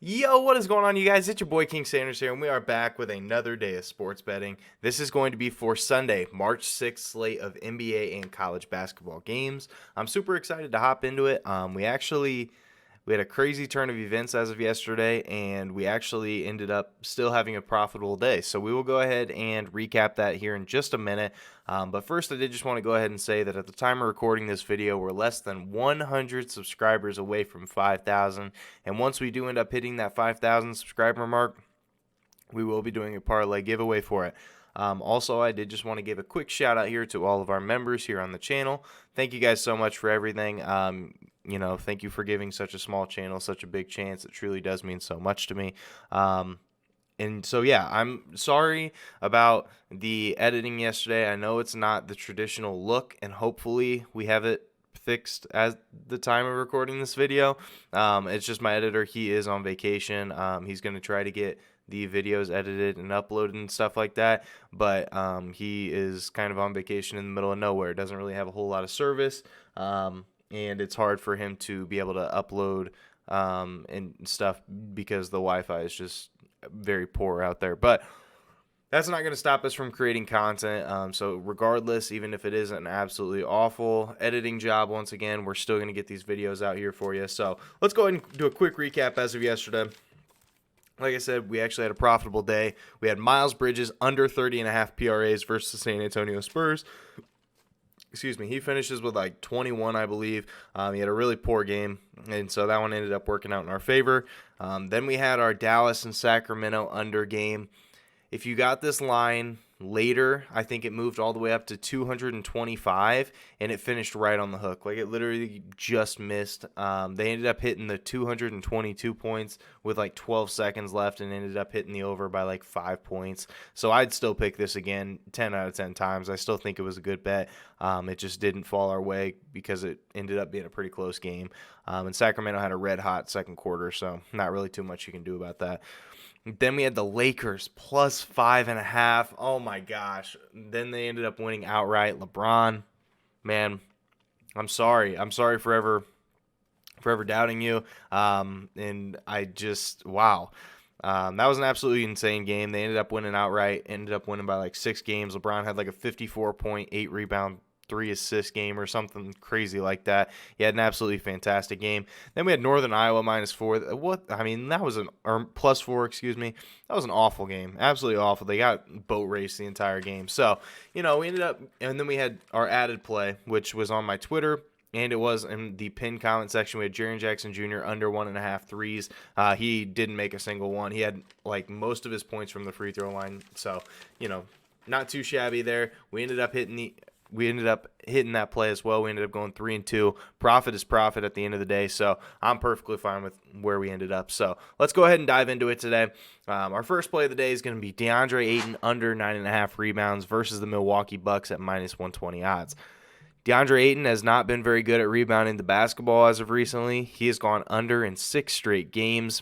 Yo, what is going on, you guys? It's your boy King Sanders here, and we are back with another day of sports betting. This is going to be for Sunday, March 6th slate of NBA and college basketball games. I'm super excited to hop into it. We had a crazy turn of events as of yesterday, and we actually ended up still having a profitable day. So we will go ahead and recap that here in just a minute. But first, I did just want to go ahead and say that at the time of recording this video, we're less than 100 subscribers away from 5,000. And once we do end up hitting that 5,000 subscriber mark, we will be doing a parlay giveaway for it. Also, I did just want to give a quick shout out here to all of our members here on the channel. Thank you guys so much for everything. Thank you for giving such a small channel such a big chance. It truly does mean so much to me. And so, yeah, I'm sorry about the editing yesterday. I know it's not the traditional look, and hopefully we have it fixed at the time of recording this video. It's just my editor. He is on vacation. He's going to try to get the videos edited and uploaded and stuff like that, but he is kind of on vacation in the middle of nowhere. Doesn't really have a whole lot of service, and it's hard for him to be able to upload and stuff because the Wi-Fi is just very poor out there. But that's not going to stop us from creating content. So regardless, even if it is an absolutely awful editing job, once again, we're still going to get these videos out here for you. So let's go ahead and do a quick recap as of yesterday. Like I said, we actually had a profitable day. We had Miles Bridges under 30.5 PRAs versus the San Antonio Spurs. Excuse me. He finishes with like 21, I believe. He had a really poor game, and so that one ended up working out in our favor. Then we had our Dallas and Sacramento under game. If you got this line later, I think it moved all the way up to 225, and it finished right on the hook. Like, it literally just missed. They ended up hitting the 222 points with like 12 seconds left and ended up hitting the over by like 5 points. So I'd still pick this again 10 out of 10 times. I still think it was a good bet. It just didn't fall our way because it ended up being a pretty close game. And Sacramento had a red-hot second quarter, so not really too much you can do about that. Then we had the Lakers plus 5.5. Oh my gosh. Then they ended up winning outright. LeBron, man, I'm sorry. I'm sorry forever doubting you. And I just, wow. That was an absolutely insane game. They ended up winning outright, ended up winning by like 6 games. LeBron had like a 54.8 rebound, 3 assist game or something crazy like that. He had an absolutely fantastic game. Then we had Northern Iowa -4. That was +4, excuse me. That was an awful game. Absolutely awful. They got boat raced the entire game. So, we ended up, and then we had our added play, which was on my Twitter, and it was in the pinned comment section. We had Jaren Jackson Jr. under 1.5 threes. He didn't make a single one. He had like most of his points from the free throw line. So, not too shabby there. We ended up hitting that play as well. We ended up going 3-2. Profit is profit at the end of the day, so I'm perfectly fine with where we ended up. So let's go ahead and dive into it today. Our first play of the day is going to be DeAndre Ayton under 9.5 rebounds versus the Milwaukee Bucks at -120 odds. DeAndre Ayton has not been very good at rebounding the basketball as of recently. He has gone under in 6 straight games.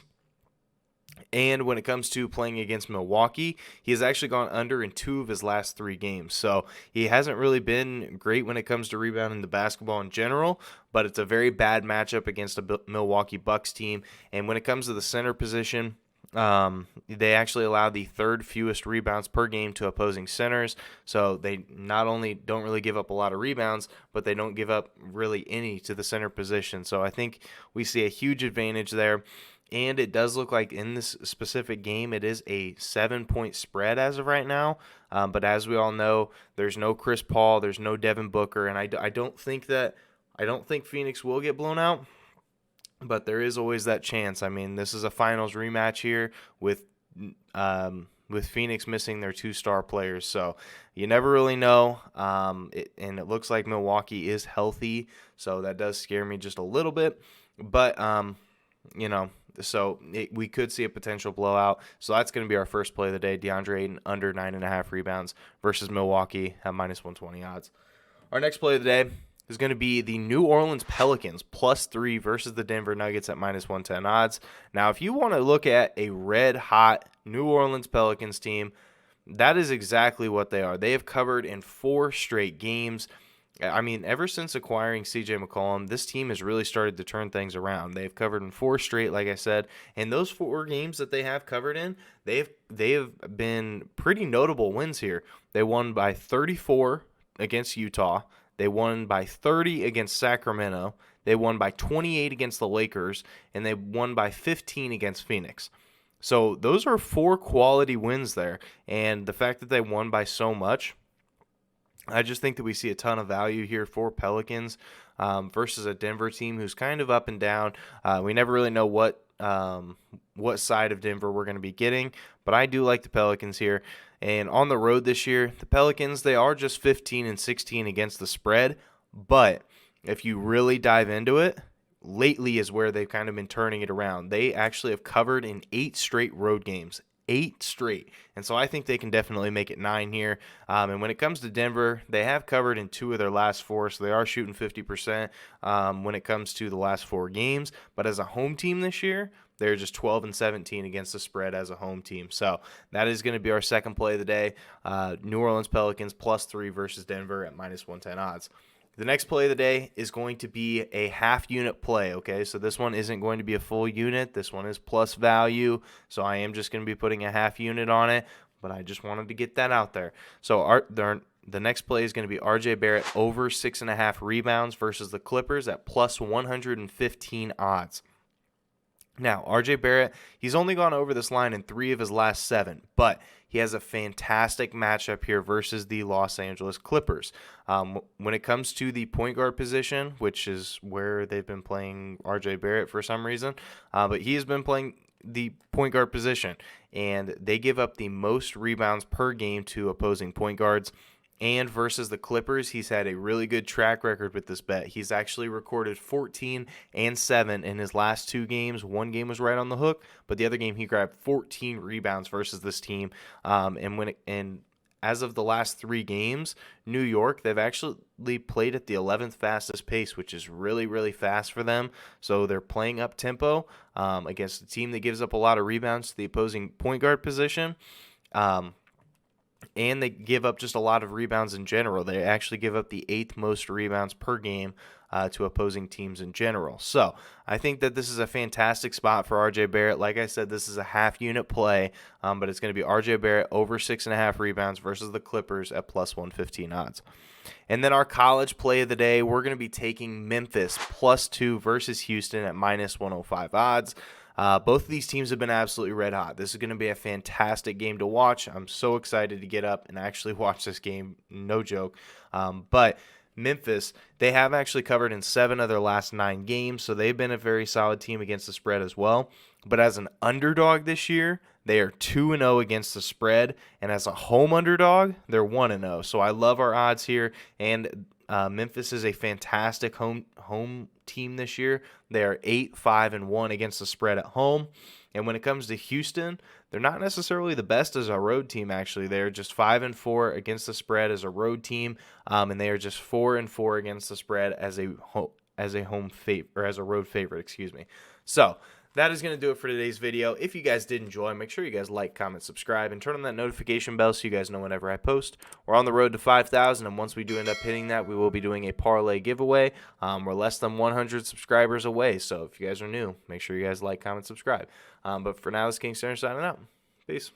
And when it comes to playing against Milwaukee, he has actually gone under in 2 of his last 3 games. So he hasn't really been great when it comes to rebounding the basketball in general, but it's a very bad matchup against a Milwaukee Bucks team. And when it comes to the center position, they actually allow the 3rd fewest rebounds per game to opposing centers. So they not only don't really give up a lot of rebounds, but they don't give up really any to the center position. So I think we see a huge advantage there. And it does look like in this specific game, it is a 7-point spread as of right now. But as we all know, there's no Chris Paul, there's no Devin Booker, and I don't think Phoenix will get blown out. But there is always that chance. I mean, this is a finals rematch here with Phoenix missing their 2-star players, so you never really know. And it looks like Milwaukee is healthy, so that does scare me just a little bit. But So we could see a potential blowout. So that's going to be our first play of the day. DeAndre Ayton under 9.5 rebounds versus Milwaukee at -120 odds. Our next play of the day is going to be the New Orleans Pelicans +3 versus the Denver Nuggets at -110 odds. Now, if you want to look at a red-hot New Orleans Pelicans team, that is exactly what they are. They have covered in 4 straight games. I mean, ever since acquiring CJ McCollum, this team has really started to turn things around. They've covered in 4 straight, like I said, and those 4 games that they have covered in, they have been pretty notable wins here. They won by 34 against Utah. They won by 30 against Sacramento. They won by 28 against the Lakers, and they won by 15 against Phoenix. So those are 4 quality wins there, and the fact that they won by so much, I just think that we see a ton of value here for Pelicans versus a Denver team who's kind of up and down. We never really know what side of Denver we're going to be getting, but I do like the Pelicans here. And on the road this year, the Pelicans, they are just 15-16 against the spread, but if you really dive into it, lately is where they've kind of been turning it around. They actually have covered in 8 straight road games. 8 straight. And so I think they can definitely make it 9 here. And when it comes to Denver, they have covered in 2 of their last 4, so they are shooting 50% when it comes to the last 4 games. But as a home team this year, they're just 12-17 against the spread as a home team. So that is going to be our second play of the day. New Orleans Pelicans +3 versus Denver at -110 odds. The next play of the day is going to be a half unit play, okay? So this one isn't going to be a full unit. This one is plus value. So I am just going to be putting a half unit on it, but I just wanted to get that out there. So the next play is going to be RJ Barrett over 6.5 rebounds versus the Clippers at +115 odds. Now, RJ Barrett, he's only gone over this line in 3 of his last 7, but he has a fantastic matchup here versus the Los Angeles Clippers. When it comes to the point guard position, which is where they've been playing RJ Barrett for some reason, but he has been playing the point guard position, and they give up the most rebounds per game to opposing point guards. And versus the Clippers, he's had a really good track record with this bet. He's actually recorded 14 and 7 in his last 2 games. One game was right on the hook, but the other game he grabbed 14 rebounds versus this team. And as of the last 3 games, New York, they've actually played at the 11th fastest pace, which is really, really fast for them. So they're playing up tempo against a team that gives up a lot of rebounds to the opposing point guard position. And they give up just a lot of rebounds in general. They actually give up the 8th most rebounds per game to opposing teams in general. So I think that this is a fantastic spot for RJ Barrett. Like I said, this is a half unit play, but it's going to be RJ Barrett over 6.5 rebounds versus the Clippers at +115 odds. And then our college play of the day, we're going to be taking Memphis +2 versus Houston at -105 odds. Both of these teams have been absolutely red hot. This is going to be a fantastic game to watch. I'm so excited to get up and actually watch this game. No joke. But Memphis, they have actually covered in 7 of their last 9 games, so they've been a very solid team against the spread as well. But as an underdog this year, they are 2-0 against the spread, and as a home underdog, they're 1-0. So I love our odds here, and Memphis is a fantastic home team this year. They are 8-5-1 against the spread at home. And when it comes to Houston, they're not necessarily the best as a road team, actually. They're just 5-4 against the spread as a road team, and they are just 4-4 against the spread as a road favorite, excuse me. So that is going to do it for today's video. If you guys did enjoy, make sure you guys like, comment, subscribe, and turn on that notification bell so you guys know whenever I post. We're on the road to 5,000, and once we do end up hitting that, we will be doing a parlay giveaway. We're less than 100 subscribers away, so if you guys are new, make sure you guys like, comment, subscribe. But for now, this is King Center signing out. Peace.